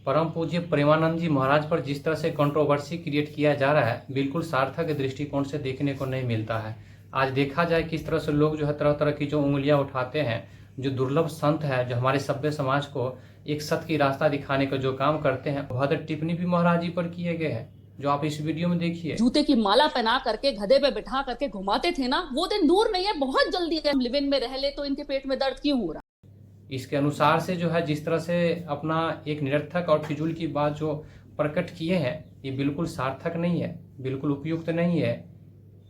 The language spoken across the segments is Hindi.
परम पूज्य प्रेमानंद जी महाराज पर जिस तरह से कंट्रोवर्सी क्रिएट किया जा रहा है, बिल्कुल सार्थक दृष्टिकोण से देखने को नहीं मिलता है। आज देखा जाए किस तरह से लोग जो है तरह तरह की जो उंगलियां उठाते हैं, जो दुर्लभ संत है, जो हमारे सभ्य समाज को एक सत्य की रास्ता दिखाने का जो काम करते हैं, भद्र टिप्पणी भी महाराज जी पर किए गए हैं, जो आप इस वीडियो में देखिए। जूते की माला पहना करके गधे पे बिठा करके घुमाते थे ना, वो दिन दूर नहीं है, बहुत जल्दी है। लिव इन में रह ले तो इनके पेट में दर्द क्यों हो रहा? इसके अनुसार से जो है जिस तरह से अपना एक निरर्थक और फिजूल की बात जो प्रकट किए हैं, ये बिल्कुल सार्थक नहीं है, बिल्कुल उपयुक्त नहीं है।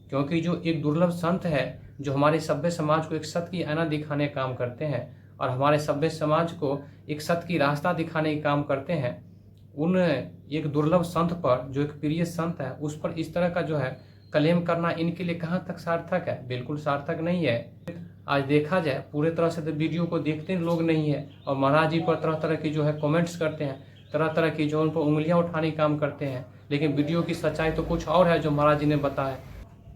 क्योंकि जो एक दुर्लभ संत है, जो हमारे सभ्य समाज को एक सत्य की आईना दिखाने का काम करते हैं और हमारे सभ्य समाज को एक सत्य की रास्ता दिखाने का काम करते हैं, उन एक दुर्लभ संत पर, जो एक प्रिय संत है, उस पर इस तरह का जो है क्लेम करना इनके लिए कहाँ तक सार्थक है? बिल्कुल सार्थक नहीं है। आज देखा जाए पूरे तरह से तो वीडियो को देखते लोग नहीं है और महाराज जी पर तरह तरह की जो है कमेंट्स करते हैं, तरह तरह की जो उन पर उंगलियां उठाने का काम करते हैं, लेकिन वीडियो की सच्चाई तो कुछ और है जो महाराज जी ने बताया।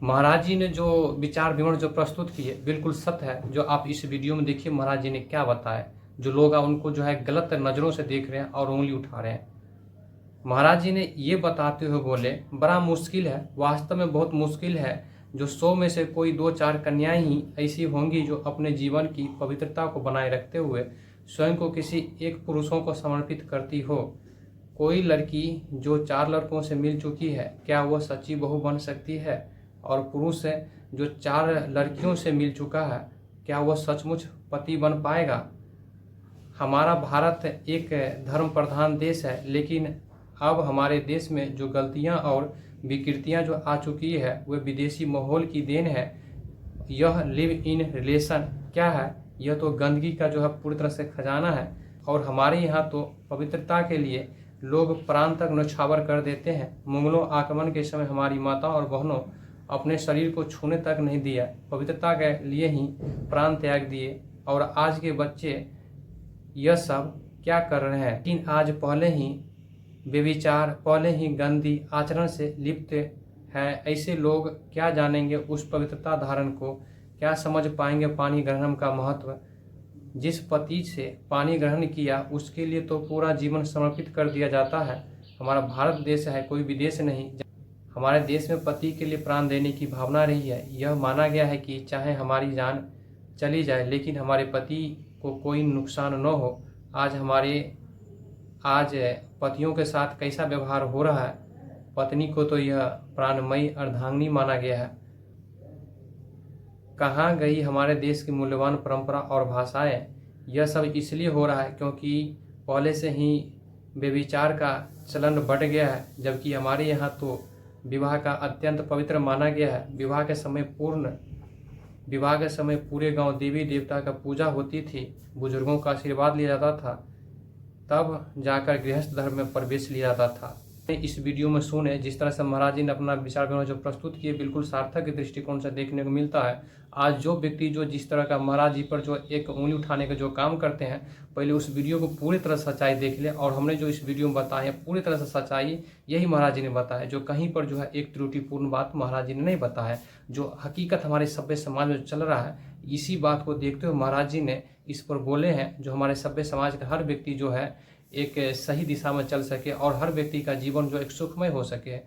महाराज जी ने जो विचार विमर्श जो प्रस्तुत किए बिल्कुल सत्य है। जो आप इस वीडियो में देखिए महाराज जी ने क्या बताया, जो लोग उनको जो है गलत नज़रों से देख रहे हैं और उंगली उठा रहे हैं। महाराज जी ने ये बताते हुए बोले, बड़ा मुश्किल है, वास्तव में बहुत मुश्किल है। जो 100 में से कोई 2-4 कन्याएं ही ऐसी होंगी जो अपने जीवन की पवित्रता को बनाए रखते हुए स्वयं को किसी एक पुरुषों को समर्पित करती हो। कोई लड़की जो 4 लड़कों से मिल चुकी है, क्या वह सच्ची बहू बन सकती है? और पुरुष है जो 4 लड़कियों से मिल चुका है, क्या वह सचमुच पति बन पाएगा? हमारा भारत एक धर्म प्रधान देश है, लेकिन अब हमारे देश में जो गलतियां और विकृतियां जो आ चुकी है, वह विदेशी माहौल की देन है। यह लिव इन रिलेशन क्या है? यह तो गंदगी का जो है पूरी तरह से खजाना है। और हमारे यहाँ तो पवित्रता के लिए लोग प्राण तक न्यौछावर कर देते हैं। मुगलों आक्रमण के समय हमारी माता और बहनों अपने शरीर को छूने तक नहीं दिया, पवित्रता के लिए ही प्राण त्याग दिए। और आज के बच्चे यह सब क्या कर रहे हैं? लेकिन आज पहले ही व्यभिचार, पहले ही गंदी आचरण से लिप्त हैं। ऐसे लोग क्या जानेंगे उस पवित्रता धारण को? क्या समझ पाएंगे पानी ग्रहण का महत्व? जिस पति से पानी ग्रहण किया उसके लिए तो पूरा जीवन समर्पित कर दिया जाता है। हमारा भारत देश है, कोई विदेश नहीं। हमारे देश में पति के लिए प्राण देने की भावना रही है। यह माना गया है कि चाहे हमारी जान चली जाए, लेकिन हमारे पति को कोई नुकसान न हो। आज पतियों के साथ कैसा व्यवहार हो रहा है? पत्नी को तो यह प्राणमयी अर्धांगिनी माना गया है। कहाँ गई हमारे देश की मूल्यवान परंपरा और भाषाएं? यह सब इसलिए हो रहा है क्योंकि पहले से ही व्यभिचार का चलन बढ़ गया है, जबकि हमारे यहाँ तो विवाह का अत्यंत पवित्र माना गया है। विवाह के समय पूरे गांव देवी देवता का पूजा होती थी, बुजुर्गों का आशीर्वाद लिया जाता था, तब जाकर गृहस्थ धर्म में प्रवेश लिया जाता था। इस वीडियो में सुने जिस तरह से महाराज जी ने अपना विचार विमर्श जो प्रस्तुत किए, बिल्कुल सार्थक के दृष्टिकोण से देखने को मिलता है। आज जो व्यक्ति जो जिस तरह का महाराज जी पर जो एक उंगली उठाने का जो काम करते हैं, पहले उस वीडियो को पूरी तरह सच्चाई देख ले। और हमने जो इस वीडियो में बताए हैं पूरी तरह से सच्चाई यही महाराज जी ने बताया। जो कहीं पर जो है एक त्रुटिपूर्ण बात महाराज जी ने नहीं बताया। जो हकीकत हमारे सभ्य समाज में चल रहा है, इसी बात को देखते हुए महाराज जी ने इस पर बोले हैं, जो हमारे सभ्य समाज का हर व्यक्ति जो है एक सही दिशा में चल सके और हर व्यक्ति का जीवन जो एक सुखमय हो सके।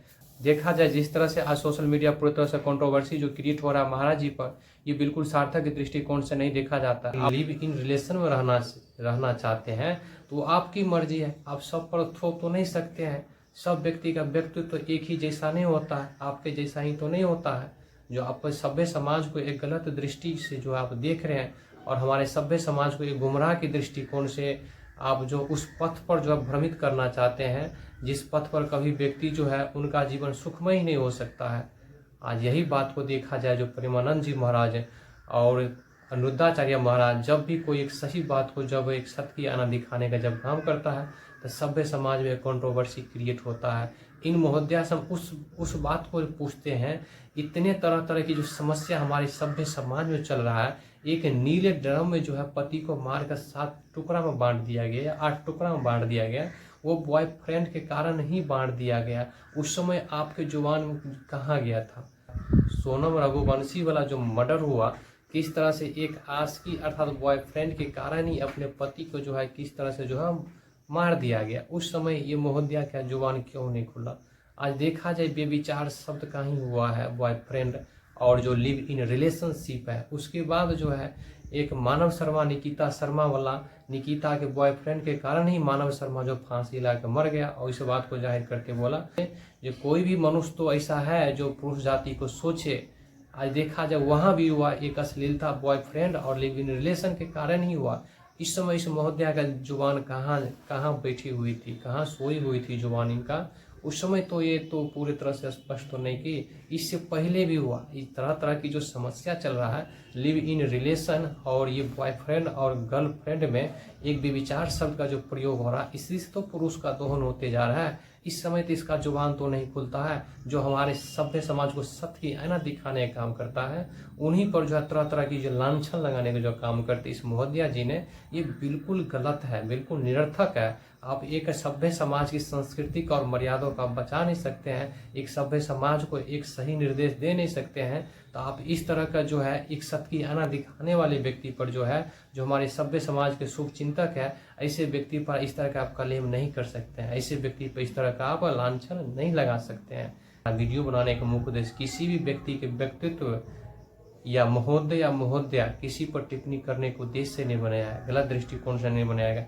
देखा जाए जिस तरह से आज सोशल मीडिया पूरी तरह से कंट्रोवर्सी जो क्रिएट हो रहा है महाराज जी पर, ये बिल्कुल सार्थक दृष्टिकोण से नहीं देखा जाता। आप लिव इन रिलेशन में रहना चाहते हैं तो आपकी मर्जी है, आप सब पर थोप तो नहीं सकते हैं। सब व्यक्ति का व्यक्तित्व तो एक ही जैसा नहीं होता है, आपके जैसा ही तो नहीं होता है। जो आप सभ्य समाज को एक गलत दृष्टि से जो आप देख रहे हैं और हमारे सभ्य समाज को एक गुमराह के दृष्टिकोण से आप जो उस पथ पर जो भ्रमित करना चाहते हैं, जिस पथ पर कभी व्यक्ति जो है उनका जीवन सुखमय ही नहीं हो सकता है। आज यही बात को देखा जाए, जो प्रेमानंद जी महाराज और अनुरुद्धाचार्य महाराज जब भी कोई एक सही बात को जब एक सत्य की आईना दिखाने का जब काम करता है, तो सभ्य समाज में कंट्रोवर्सी क्रिएट होता है। इन महोदया से हम उस बात को पूछते हैं, इतने तरह तरह की जो समस्या हमारे सभ्य समाज में चल रहा है, एक नीले ड्रम में जो है पति को मार कर 7 टुकड़ा में बांट दिया गया, 8 टुकड़ा में बांट दिया गया। वो बॉयफ्रेंड के कारण ही बांट दिया गया। उस समय आपके जुबान कहाँ गया था? सोनम रघुवंशी वाला जो मर्डर हुआ, किस तरह से एक आशिकी अर्थात बॉयफ्रेंड के कारण ही अपने पति को जो है किस तरह से जो है मार दिया गया। उस समय ये महोदया का जुबान क्यों नहीं खुला? आज देखा जाए बेविचार शब्द का ही हुआ है बॉयफ्रेंड और जो लिव इन रिलेशनशिप है, उसके बाद जो है एक मानव शर्मा निकिता शर्मा वाला, निकिता के बॉयफ्रेंड के कारण ही मानव शर्मा जो फांसी ला के मर गया और इस बात को जाहिर करके बोला जो कोई भी मनुष्य तो ऐसा है जो पुरुष जाति को सोचे। आज देखा जाए वहाँ भी हुआ एक अश्लीलता बॉयफ्रेंड और लिव इन रिलेशन के कारण ही हुआ। इस समय इस महोदया का जुबान कहाँ बैठी हुई थी, कहाँ सोई हुई थी जुबान इनका? उस समय तो ये तो पूरी तरह से स्पष्ट तो नहीं की, इससे पहले भी हुआ। इस तरह तरह की जो समस्या चल रहा है लिव इन रिलेशन और ये बॉयफ्रेंड और गर्लफ्रेंड में एक व्यभिचार शब्द का जो प्रयोग हो रहा है, इसी से तो पुरुष का दोहन होते जा रहा है। इस समय तो इसका जुबान तो नहीं खुलता है। जो हमारे सभ्य समाज को सत्य की आईना दिखाने का काम करता है, उन्हीं पर जो है तरह तरह की जो लांछन लगाने का जो काम करते इस महोदया जी ने, ये बिल्कुल गलत है, बिल्कुल निरर्थक है। आप एक सभ्य समाज की संस्कृति और मर्यादा को आप बचा नहीं सकते हैं, एक सभ्य समाज को एक सही निर्देश दे नहीं सकते हैं, तो आप इस तरह का जो है एक सत्य की आईना दिखाने वाले व्यक्ति पर जो है, जो हमारे सभ्य समाज के शुभ चिंतक है, ऐसे व्यक्ति पर इस तरह का आप क्लेम नहीं कर सकते हैं, ऐसे व्यक्ति पर इस तरह का आप लांछन नहीं लगा सकते हैं। वीडियो बनाने का मुख्य उद्देश्य किसी भी व्यक्ति के व्यक्तित्व या महोदय किसी पर टिप्पणी करने को उद्देश्य से नहीं बनाया है, गलत दृष्टिकोण से नहीं बनाया गया।